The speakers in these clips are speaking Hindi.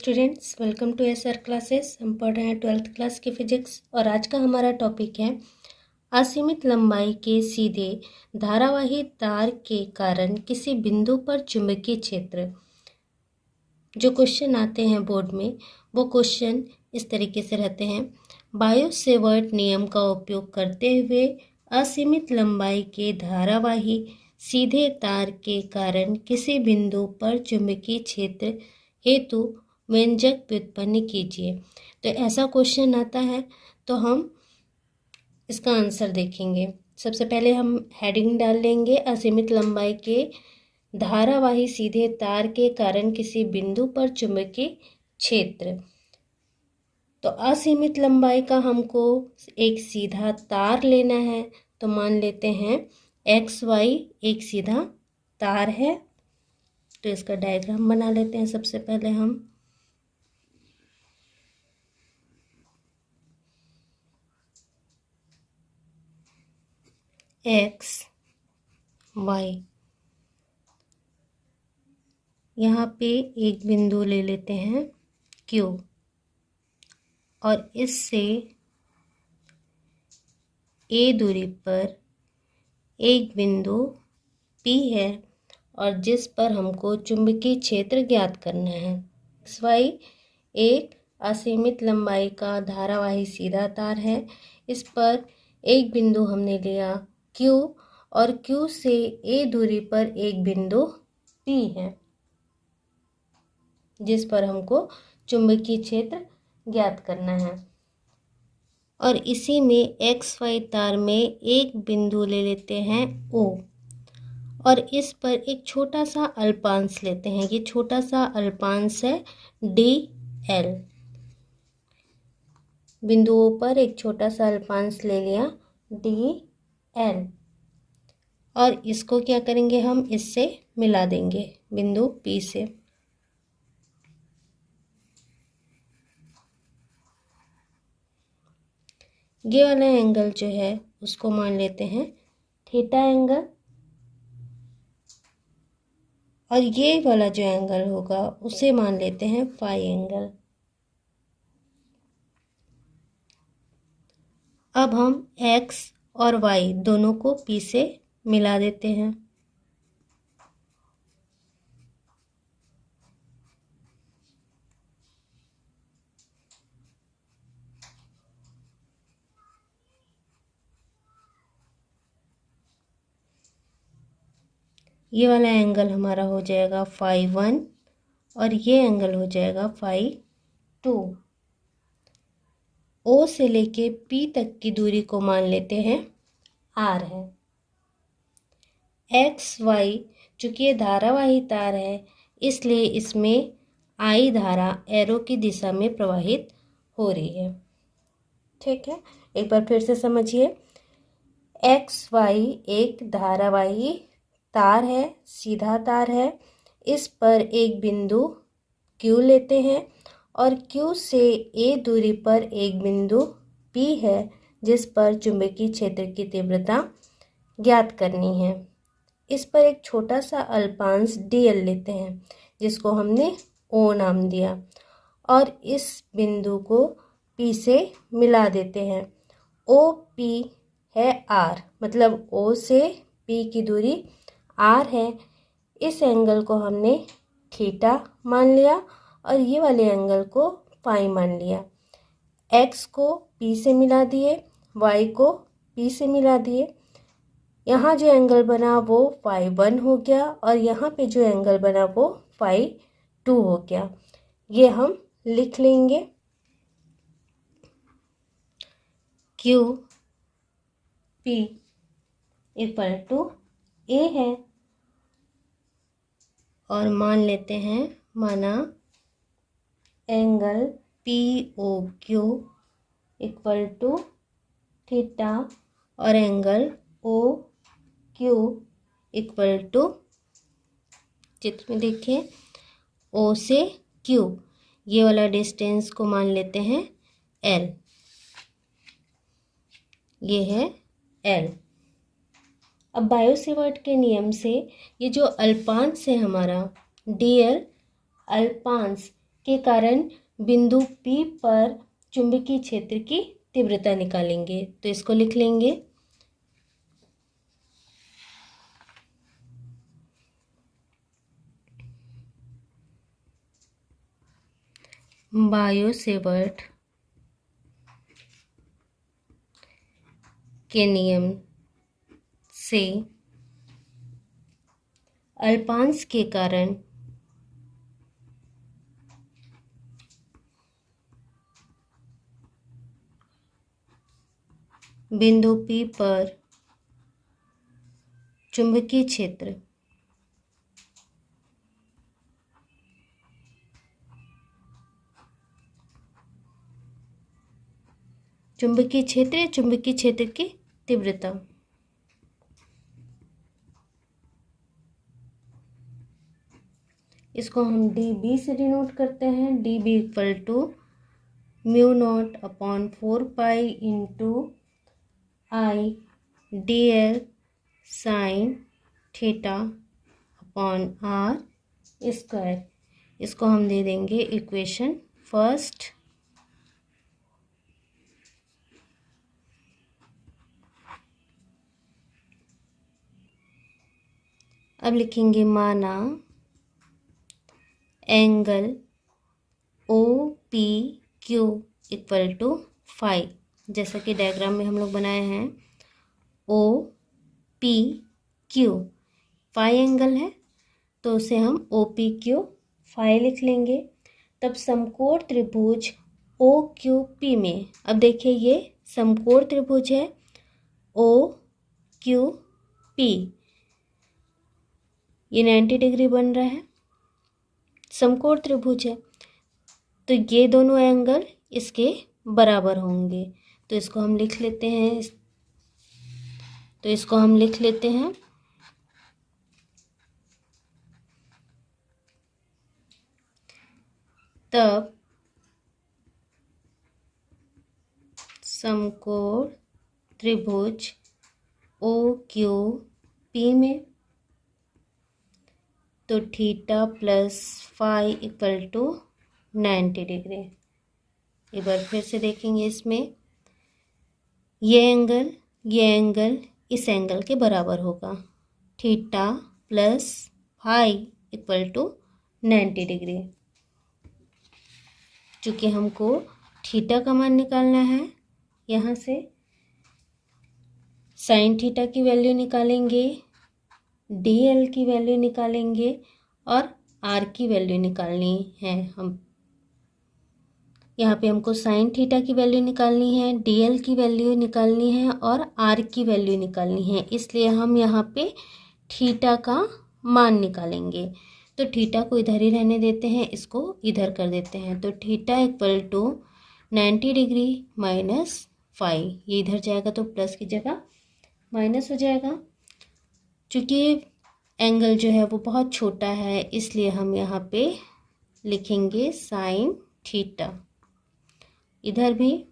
Students, welcome to SR classes. हम पढ़ रहे हैं 12th क्लास की फिजिक्स और आज का हमारा टॉपिक है असीमित लंबाई के सीधे धारावाही तार के कारण किसी बिंदु पर चुंबकीय क्षेत्र। जो क्वेश्चन आते हैं बोर्ड में वो क्वेश्चन इस तरीके से रहते हैं। बायो-सेवर्ट नियम का उपयोग करते हुए असीमित लंबाई के धारावाही सीधे तार के कारण किसी बिंदु पर चुंबकीय क्षेत्र हेतु व्यंजक व्युत्पन्न कीजिए। तो ऐसा क्वेश्चन आता है तो हम इसका आंसर देखेंगे। सबसे पहले हम हेडिंग डाल लेंगे, असीमित लंबाई के धारावाही सीधे तार के कारण किसी बिंदु पर चुंबकीय क्षेत्र। तो असीमित लंबाई का हमको एक सीधा तार लेना है, तो मान लेते हैं XY एक सीधा तार है। तो इसका डायग्राम बना लेते हैं। सबसे पहले हम XY यहाँ पे एक बिंदु ले लेते हैं Q और इससे A दूरी पर एक बिंदु P है और जिस पर हमको चुंबकीय क्षेत्र ज्ञात करना है। XY एक असीमित लंबाई का धारावाही सीधा तार है। इस पर एक बिंदु हमने लिया Q और Q से A दूरी पर एक बिंदु P है जिस पर हमको चुंबकीय क्षेत्र ज्ञात करना है। और इसी में XY तार में एक बिंदु ले लेते हैं O और इस पर एक छोटा सा अल्पांश लेते हैं। ये छोटा सा अल्पांश है DL। बिंदुओं पर एक छोटा सा अल्पांश ले लिया DL और इसको क्या करेंगे, हम इससे मिला देंगे बिंदु P से। ये वाला एंगल जो है उसको मान लेते हैं थीटा एंगल और ये वाला जो एंगल होगा उसे मान लेते हैं फाई एंगल। अब हम X और Y दोनों को P से मिला देते हैं। ये वाला एंगल हमारा हो जाएगा फाई 1 और ये एंगल हो जाएगा फाई 2। O से लेके P तक की दूरी को मान लेते हैं R है। XY चूँकि ये धारावाही तार है इसलिए इसमें I धारा एरो की दिशा में प्रवाहित हो रही है। ठीक है, एक बार फिर से समझिए। XY एक धारावाही तार है, सीधा तार है। इस पर एक बिंदु Q लेते हैं और Q से A दूरी पर एक बिंदु P है जिस पर चुंबकीय क्षेत्र की तीव्रता ज्ञात करनी है। इस पर एक छोटा सा अल्पांश DL लेते हैं जिसको हमने O नाम दिया और इस बिंदु को P से मिला देते हैं। OP है R, मतलब O से P की दूरी R है। इस एंगल को हमने थीटा मान लिया और ये वाले एंगल को फाई मान लिया। X को P से मिला दिए, Y को P से मिला दिए। यहाँ जो एंगल बना वो फाई 1 हो गया और यहाँ पे जो एंगल बना वो फाई 2 हो गया। ये हम लिख लेंगे। QP इक्वल टू A है और मान लेते हैं, माना angle POQ equal to theta और एंगल OQ इक्वल टू, चित्र में देखिए, O से Q ये वाला डिस्टेंस को मान लेते हैं L। ये है L। अब बायो-सेवर्ट के नियम से ये जो अल्पांश है हमारा DL, अल्पांश के कारण बिंदु P पर चुंबकीय क्षेत्र की तीव्रता निकालेंगे। तो इसको लिख लेंगे। बायो-सेवर्ट के नियम से अल्पांश के कारण बिंदु P पर चुंबकीय क्षेत्र या चुंबकीय क्षेत्र की तीव्रता। इसको हम dB से डिनोट करते हैं। dB equal to μ0/4 into I dl sine theta upon r square. इसको हम दे देंगे इक्वेशन फर्स्ट। अब लिखेंगे माना angle OPQ equal to phi, जैसा कि डायग्राम में हम लोग बनाए हैं। OPQ फाई एंगल है, तो उसे हम OPQ फाई लिख लेंगे। तब समकोण त्रिभुज OQP में, अब देखिए ये समकोण त्रिभुज है OQP, ये 90 डिग्री बन रहा है, समकोण त्रिभुज है, तो ये दोनों एंगल इसके बराबर होंगे। तो इसको हम लिख लेते हैं। तब समकोण त्रिभुज OQP में तो theta plus phi equal to 90 degree. एक बार फिर से देखेंगे, इसमें ये एंगल इस एंगल के बराबर होगा, theta plus phi equal to 90 degree. चूँकि हमको थीटा का मान निकालना है, यहाँ से साइन थीटा की वैल्यू निकालेंगे, DL की वैल्यू निकालेंगे और R की वैल्यू निकालनी है। हम यहाँ पे हमको साइन थीटा की वैल्यू निकालनी है, DL की वैल्यू निकालनी है और R की वैल्यू निकालनी है। इसलिए हम यहाँ पे थीटा का मान निकालेंगे। तो थीटा को इधर ही रहने देते हैं, इसको इधर कर देते हैं। तो theta equal to 90 degree minus phi, ये इधर जाएगा तो प्लस की जगह माइनस हो जाएगा। चूँकि एंगल जो है वो बहुत छोटा है, इसलिए हम यहाँ पे लिखेंगे साइन थीटा, इधर भी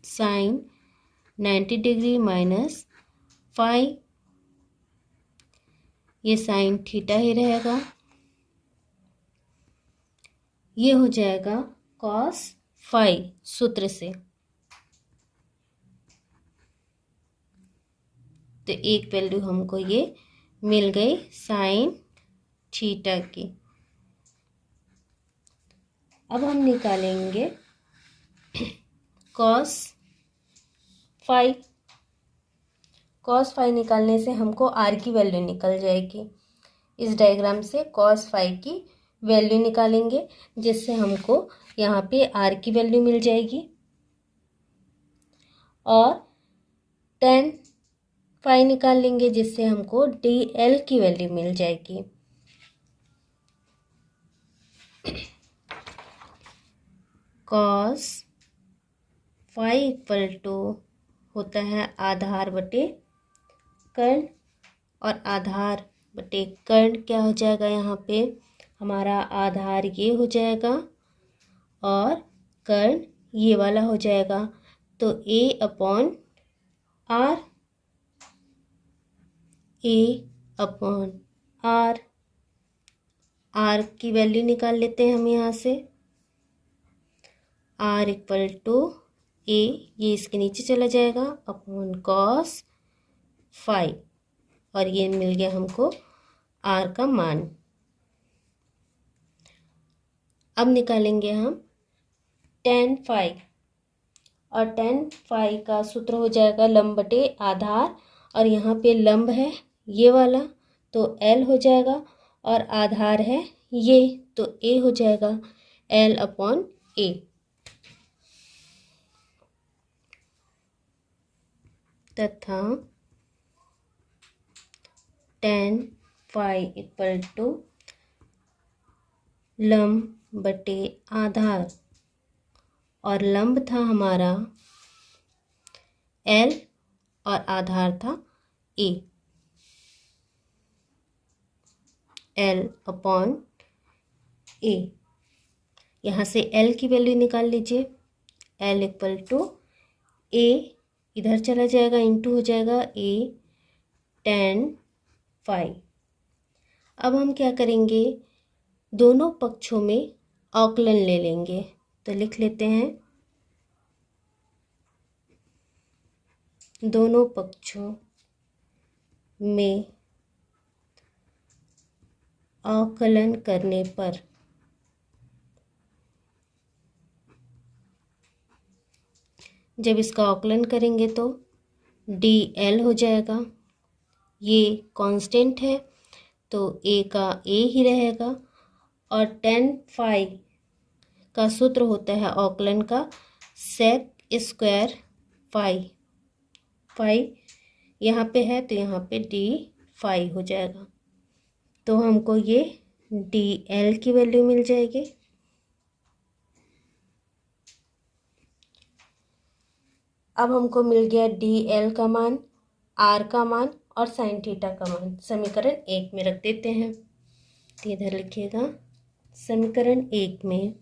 साइन 90 डिग्री माइनस फाई, ये साइन थीटा ही रहेगा, ये हो जाएगा कॉस फाई सूत्र से। तो एक वैल्यू हमको ये मिल गई साइन थीटा की। अब हम निकालेंगे कॉस फाई। कॉस फाई निकालने से हमको आर की वैल्यू निकल जाएगी। इस डायग्राम से कॉस फाई की वैल्यू निकालेंगे, जिससे हमको यहाँ पे आर की वैल्यू मिल जाएगी और टेन फाई निकाल लेंगे, जिससे हमको DL की वैल्यू मिल जाएगी। कॉस फाई इक्वल टू होता है आधार बटे कर्ण, और आधार बटे कर्ण क्या हो जाएगा, यहाँ पे हमारा आधार ये हो जाएगा और कर्ण ये वाला हो जाएगा। तो A upon R, A upon R, R की वैल्यू निकाल लेते हैं हम यहाँ से। आर इक्वल टू ए, ये इसके नीचे चला जाएगा, अपॉन कॉस फाई, और ये मिल गया हमको आर का मान। अब निकालेंगे हम टेन फाई, और टेन फाई का सूत्र हो जाएगा लंब बटे आधार, और यहाँ पे लंब है ये वाला तो एल हो जाएगा, और आधार है ये तो ए हो जाएगा, एल अपॉन ए। तथा टेन फाई इक्वल टू लंब बटे आधार, और लंब था हमारा एल और आधार था ए, एल अपॉन ए। यहाँ से एल की वैल्यू निकाल लीजिए, एल इक्वल टू ए, इधर चला जाएगा इंटू हो जाएगा ए टेन फाई। अब हम क्या करेंगे, दोनों पक्षों में अवकलन ले लेंगे, तो लिख लेते हैं दोनों पक्षों में अवकलन करने पर जब इसका अवकलन करेंगे तो डी एल हो जाएगा, ये कांस्टेंट है तो ए का ए ही रहेगा, और टेन फाई का सूत्र होता है अवकलन का सेक स्क्वायर फाई, फाई यहाँ पे है तो यहाँ पे डी फाई हो जाएगा, तो हमको ये डी एल की वैल्यू मिल जाएगी। अब हमको मिल गया डी एल का मान, आर का मान और साइन थीटा का मान। समीकरण 1 में रख देते हैं, तो इधर लिखिएगा समीकरण 1 में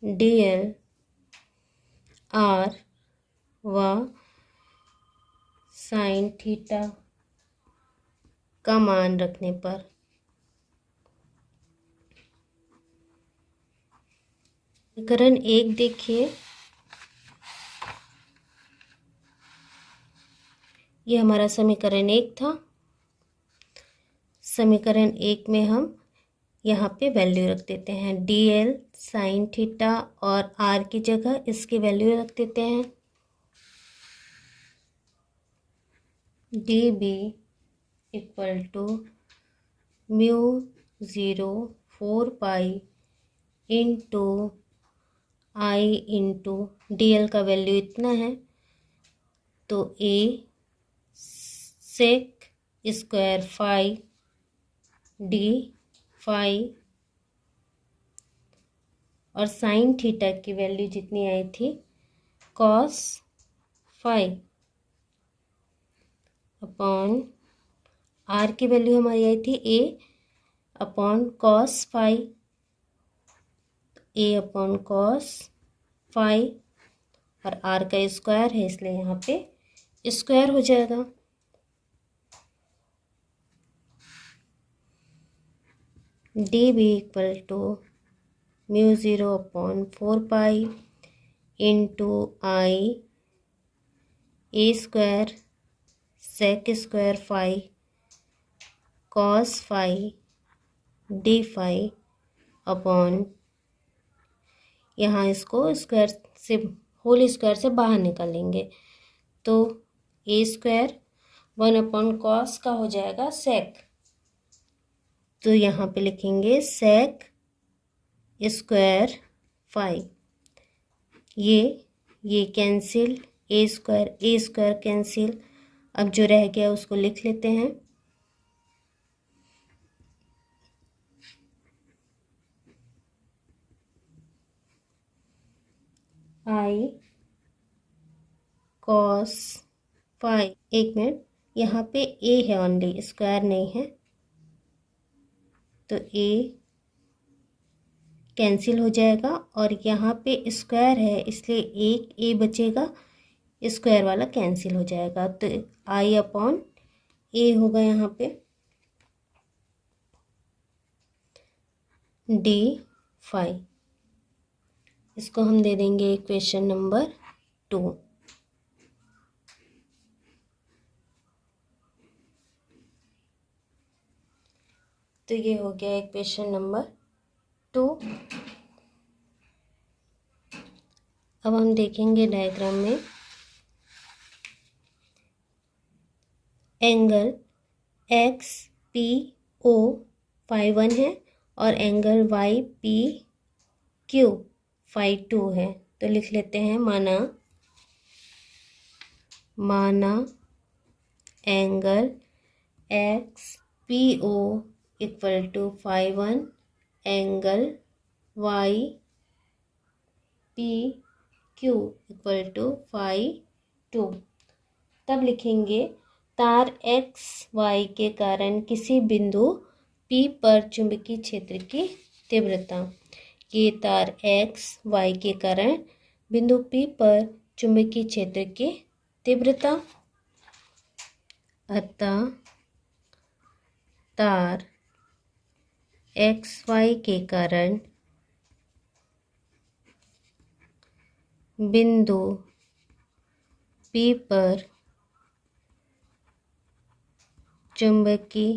डी एल आर व साइन थीटा का मान रखने पर समीकरण 1 देखिए, ये हमारा समीकरण 1 था। समीकरण 1 में हम यहाँ पे वैल्यू रख देते हैं, डी एल साइन थीटा और आर की जगह इसकी वैल्यू रख देते हैं, d B equal to mu 0 4 pi into I into d l का वैल्यू इतना है तो a sec square phi D phi, और साइन थीटा की वैल्यू जितनी आई थी कॉस फाई अपॉन आर की वैल्यू हमारी आई थी a upon cos phi, a upon cos phi, और आर का स्क्वायर है इसलिए यहाँ पे स्क्वायर हो जाएगा। D B equal to mu 0 upon 4 pi into I A square sec square phi cos phi D phi upon, यहाँ इसको स्क्वायर से होल स्क्वायर से बाहर निकालेंगे तो ए स्क्वायर 1 अपॉन कॉस का हो जाएगा सेक, तो यहाँ पे लिखेंगे सेक स्क्वायर फाई, ये कैंसिल, ए स्क्वायर कैंसिल, अब जो रह गया उसको लिख लेते हैं, आई कॉस फाई, एक मिनट, यहाँ पे ए है ओनली, स्क्वायर नहीं है, तो ए कैंसिल हो जाएगा, और यहाँ पे स्क्वायर है इसलिए एक ए बचेगा, स्क्वायर वाला कैंसिल हो जाएगा, तो आई अपॉन ए होगा यहाँ पे, डी फाई। इसको हम दे देंगे इक्वेशन नंबर 2। तो ये हो गया इक्वेशन नंबर 2। अब हम देखेंगे डायग्राम में angle X P O phi 1 है और angle Y P Q phi 2 है। तो लिख लेते हैं माना angle X P O equal to phi 1, angle Y P Q equal to phi 2। तब लिखेंगे तार एक्स वाई के कारण किसी बिंदु P पर चुंबकीय क्षेत्र की तीव्रता। ये तार एक्स वाई के कारण बिंदु P पर चुंबकीय क्षेत्र की तीव्रता। अतः तार एक्स वाई के कारण बिंदु P पर चुंबकीय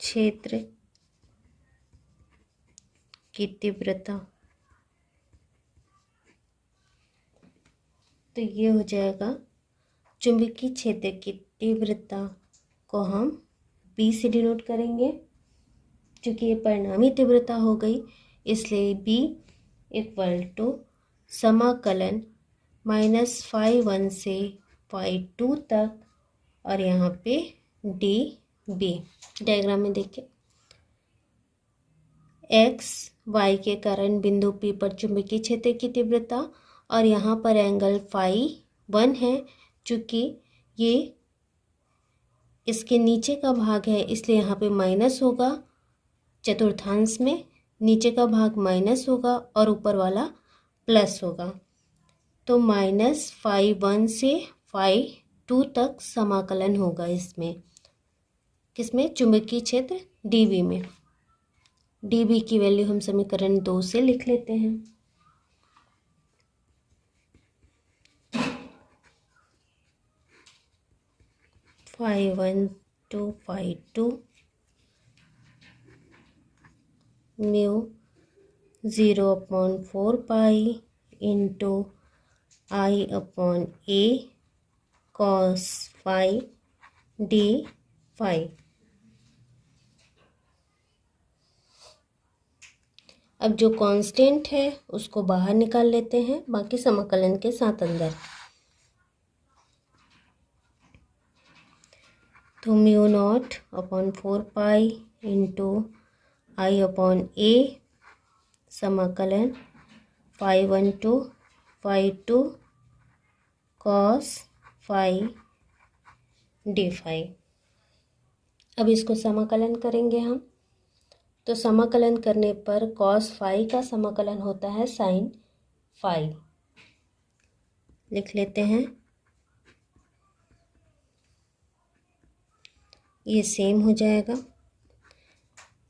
क्षेत्र की तीव्रता। तो ये हो जाएगा चुंबकीय क्षेत्र की तीव्रता को हम B से डिनोट करेंगे। चूँकि ये परिणामी तीव्रता हो गई इसलिए B इक्वल टू समाकलन -φ1 से φ2 तक और यहाँ पे dB। डायग्राम में देखिए एक्स वाई के कारण बिंदु P पर चुंबकीय क्षेत्र की तीव्रता और यहाँ पर एंगल φ1 है। चूँकि ये इसके नीचे का भाग है इसलिए यहाँ पे माइनस होगा, चतुर्थांश में नीचे का भाग माइनस होगा और ऊपर वाला प्लस होगा। तो -φ1 से φ2 तक समाकलन होगा इसमें, किसमें, चुंबकीय क्षेत्र dV में। dV की वैल्यू हम समीकरण 2 से लिख लेते हैं। φ1 to φ2 mu 0/4 pi into I/A cos phi D phi. अब जो कांस्टेंट है उसको बाहर निकाल लेते हैं, बाकी समाकलन के साथ अंदर। तो μ0/4 पाई इंटू I/A समाकलन φ1 to φ2 cos phi D phi. अब इसको समाकलन करेंगे हम। तो समाकलन करने पर cos फाई का समाकलन होता है sin फाई। लिख लेते हैं, ये सेम हो जाएगा,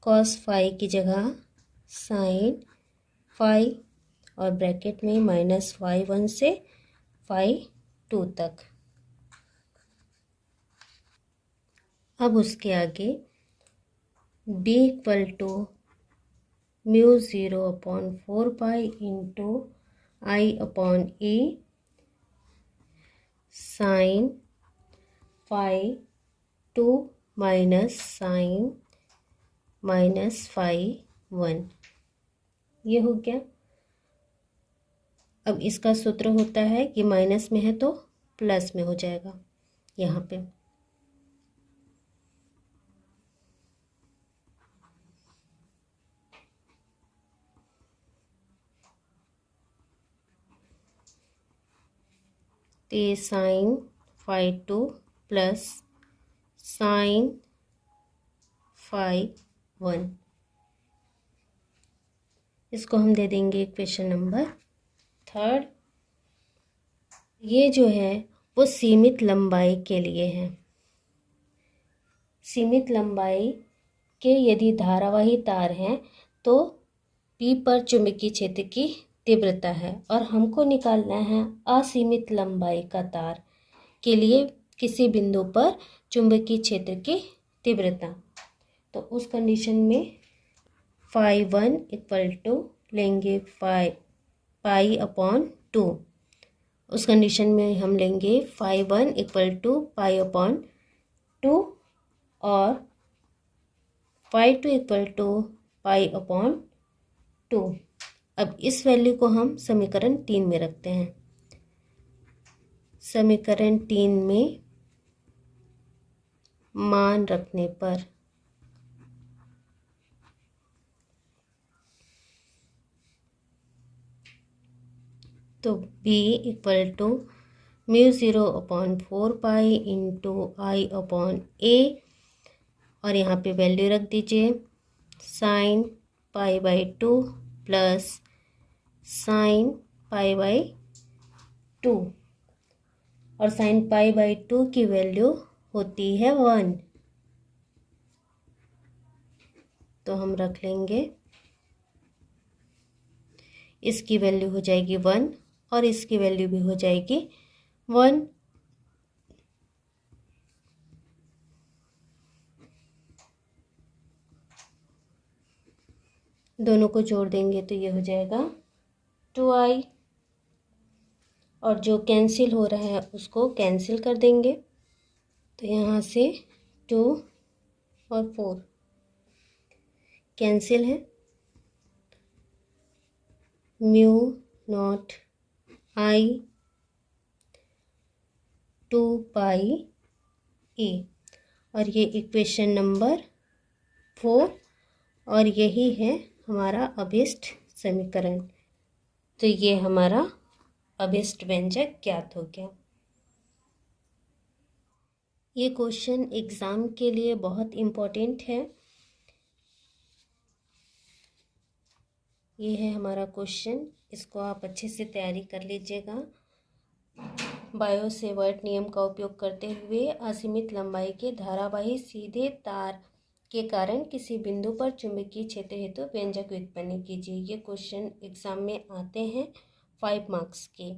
cos फाई की जगह sin फाई और ब्रैकेट में -φ1 से φ2 तक। अब उसके आगे B equal to μ0/4 pi into I/A sin φ2 minus sin -φ1। ये हो गया। अब इसका सूत्र होता है कि माइनस में है तो प्लस में हो जाएगा यहाँ पे। तो ये sin φ2 प्लस sin φ1, इसको हम दे देंगे इक्वेशन नंबर 3। ये जो है वो सीमित लंबाई के लिए है। सीमित लंबाई कि यदि धारावाही तार हैं तो P पर चुंबकीय क्षेत्र की तीव्रता है, और हमको निकालना है असीमित लंबाई का तार के लिए किसी बिंदु पर चुंबकीय क्षेत्र की तीव्रता। तो उस कंडीशन में φ1 इक्वल टू लेंगे पाई अपॉन 2। उस कंडीशन में हम लेंगे φ1 इक्वल टू पाई अपॉन 2 और φ2 इक्वल टू पाई अपॉन 2। अब इस वैल्यू को हम समीकरण 3 में रखते हैं। समीकरण 3 में मान रखने पर तो B equal to μ0/4 pi into I upon a, और यहाँ पे वैल्यू रख दीजिए sin π/2 प्लस sin π/2, और sin π/2 की वैल्यू होती है 1। तो हम रख लेंगे, इसकी वैल्यू हो जाएगी 1 और इसकी वैल्यू भी हो जाएगी 1। दोनों को जोड़ देंगे तो ये हो जाएगा 2i, और जो कैंसिल हो रहा है उसको कैंसिल कर देंगे। तो यहाँ से 2 और 4 कैंसिल है, μ0 I 2 पाई ए, और ये इक्वेशन नंबर 4, और यही है हमारा अभिष्ट समीकरण। तो ये हमारा अभिष्ट व्यंजक ज्ञात हो गया। ये क्वेश्चन एग्ज़ाम के लिए बहुत इम्पोर्टेंट है। ये है हमारा क्वेश्चन, इसको आप अच्छे से तैयारी कर लीजिएगा। बायो सेवर्ट नियम का उपयोग करते हुए असीमित लंबाई के धारावाही सीधे तार के कारण किसी बिंदु पर चुंबकीय क्षेत्र हेतु व्यंजक व्युत्पन्न कीजिए। ये क्वेश्चन एग्ज़ाम में आते हैं 5 मार्क्स के,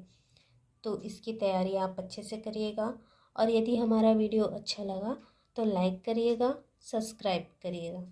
तो इसकी तैयारी आप अच्छे से करिएगा। और यदि हमारा वीडियो अच्छा लगा तो लाइक करिएगा, सब्सक्राइब करिएगा।